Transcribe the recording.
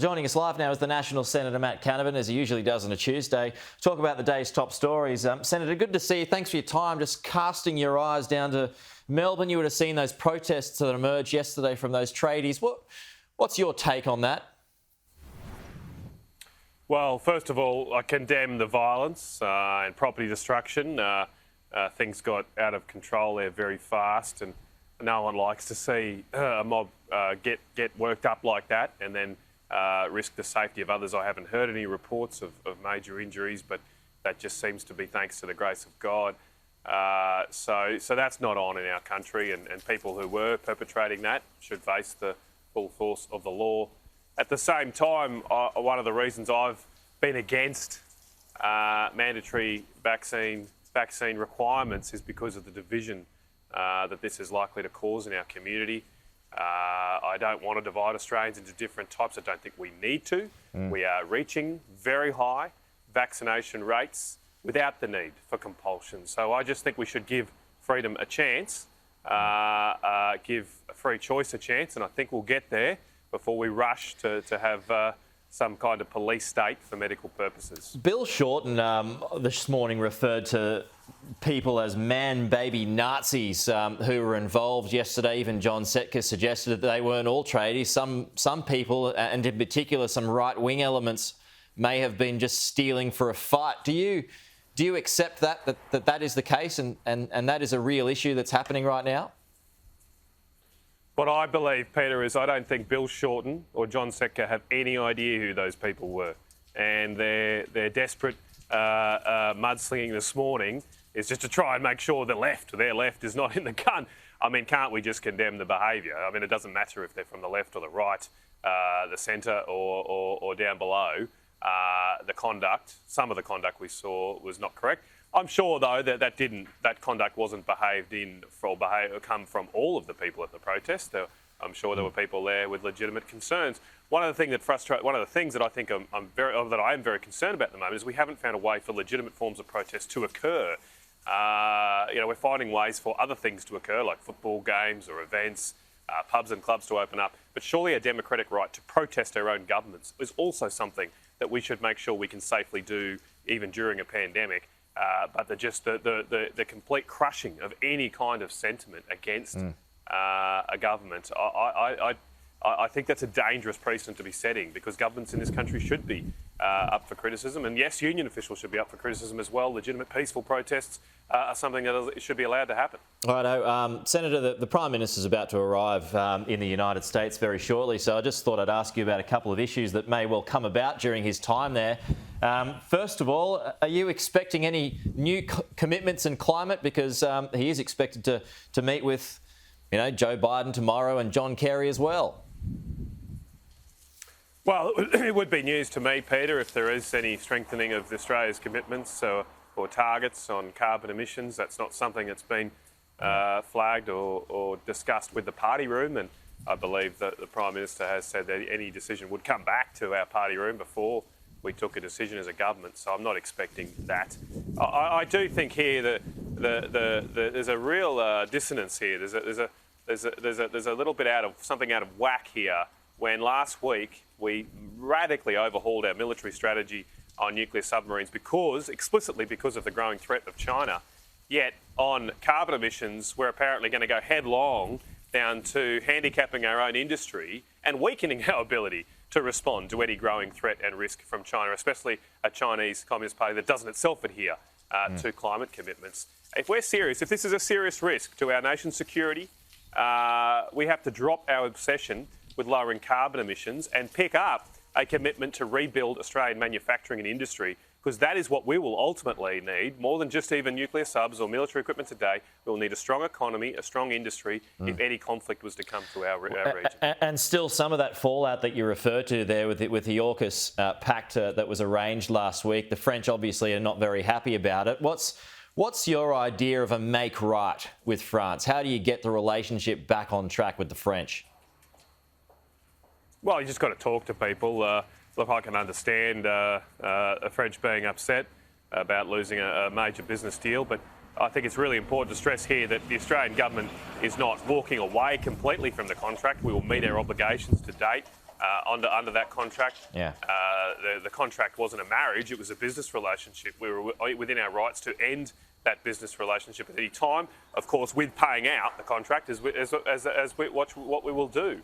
Joining us live now is the Nationals Senator Matt Canavan, as he usually does on a Tuesday. Talk about the day's top stories. Senator, good to see you. Thanks for your time. Just casting your eyes down to Melbourne, you would have seen those protests that emerged yesterday from those tradies. What's your take on that? Well, first of all, I condemn the violence and property destruction. Things got out of control there very fast, and no one likes to see a mob get worked up like that and then risk the safety of others. I haven't heard any reports of major injuries, but that just seems to be thanks to the grace of God. So that's not on in our country, and people who were perpetrating that should face the full force of the law. At the same time, one of the reasons I've been against mandatory vaccine requirements is because of the division that this is likely to cause in our community. I don't want to divide Australians into different types. I don't think we need to. We are reaching very high vaccination rates without the need for compulsion. So I just think we should give freedom a chance, give free choice a chance, and I think we'll get there before we rush to have some kind of police state for medical purposes. Bill Shorten this morning referred to people as man-baby Nazis who were involved yesterday. Even John Setka suggested that they weren't all tradies. Some people, and in particular some right-wing elements, may have been just stealing for a fight. Do you accept that is the case and that is a real issue that's happening right now? What I believe, Peter, is I don't think Bill Shorten or John Setka have any idea who those people were. And their desperate mudslinging this morning is just to try and make sure their left is not in the gun. I mean, can't we just condemn the behaviour? I mean, it doesn't matter if they're from the left or the right, the centre or down below. The conduct, some of the conduct we saw was not correct. I'm sure, though, that conduct wasn't come from all of the people at the protest. I'm sure there were people there with legitimate concerns. One of the things that I think I am very concerned about at the moment is we haven't found a way for legitimate forms of protest to occur. We're finding ways for other things to occur, like football games or events, pubs and clubs to open up. But surely a democratic right to protest our own governments is also something that we should make sure we can safely do even during a pandemic. But the complete crushing of any kind of sentiment against a government, I think that's a dangerous precedent to be setting, because governments in this country should be up for criticism. And yes, union officials should be up for criticism as well. Legitimate peaceful protests are something that should be allowed to happen. Righto. Senator, the Prime Minister's about to arrive in the United States very shortly, so I just thought I'd ask you about a couple of issues that may well come about during his time there. First of all, are you expecting any new commitments in climate? Because he is expected to meet with, Joe Biden tomorrow and John Kerry as well. Well, it would be news to me, Peter, if there is any strengthening of Australia's commitments or targets on carbon emissions. That's not something that's been flagged or discussed with the party room, and I believe that the Prime Minister has said that any decision would come back to our party room before we took a decision as a government, so I'm not expecting that. I do think here that there's a real dissonance here. There's a little bit out of whack here. When last week we radically overhauled our military strategy on nuclear submarines explicitly because of the growing threat of China, yet on carbon emissions we're apparently going to go headlong down to handicapping our own industry and weakening our ability to respond to any growing threat and risk from China, especially a Chinese Communist Party that doesn't itself adhere to climate commitments. If this is a serious risk to our nation's security, we have to drop our obsession with lowering carbon emissions and pick up a commitment to rebuild Australian manufacturing and industry, because that is what we will ultimately need, more than just even nuclear subs or military equipment today. We'll need a strong economy, a strong industry, if any conflict was to come to our region. And still some of that fallout that you refer to there with the AUKUS pact that was arranged last week, the French obviously are not very happy about it. What's your idea of a make right with France? How do you get the relationship back on track with the French? Well, you just got to talk to people. Look, I can understand the French being upset about losing a major business deal, but I think it's really important to stress here that the Australian government is not walking away completely from the contract. We will meet our obligations to date. under that contract. Yeah. The contract wasn't a marriage; it was a business relationship. We were within our rights to end that business relationship at any time. Of course, with paying out the contract, as we watch what we will do.